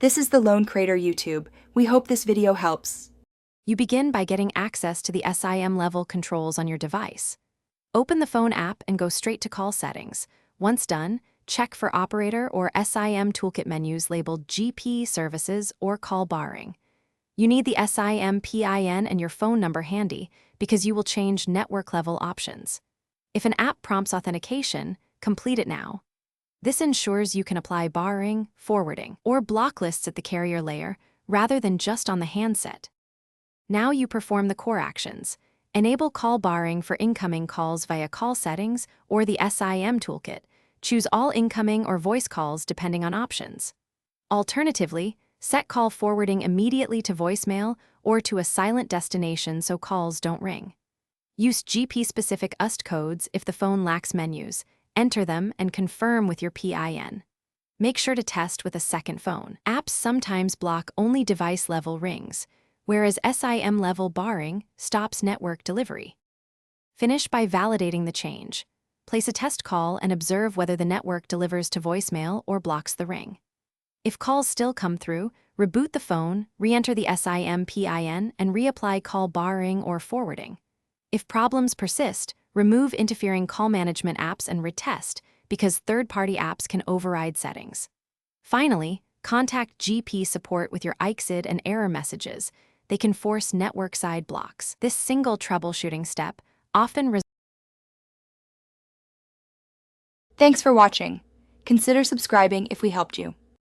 This is the Lone Crater YouTube. We hope this video helps. You begin by getting access to the SIM level controls on your device. Open the phone app and go straight to call settings. Once done, check for operator or SIM toolkit menus labeled GP services or call barring. You need the SIM PIN and your phone number handy because you will change network level options. If an app prompts authentication, complete it now. This ensures you can apply barring, forwarding, or block lists at the carrier layer rather than just on the handset. Now you perform the core actions. Enable call barring for incoming calls via call settings or the SIM toolkit. Choose all incoming or voice calls depending on options. Alternatively, set call forwarding immediately to voicemail or to a silent destination so calls don't ring. Use GP-specific UST codes if the phone lacks menus. Enter them and confirm with your PIN. Make sure to test with a second phone. Apps sometimes block only device-level rings, whereas SIM-level barring stops network delivery. Finish by validating the change. Place a test call and observe whether the network delivers to voicemail or blocks the ring. If calls still come through, reboot the phone, re-enter the SIM PIN, and reapply call barring or forwarding. If problems persist, remove interfering call management apps and retest because third-party apps can override settings. Finally, contact GP support with your IXID and error messages. They can force network-side blocks. This single troubleshooting step often Thanks for watching. Consider subscribing if we helped you.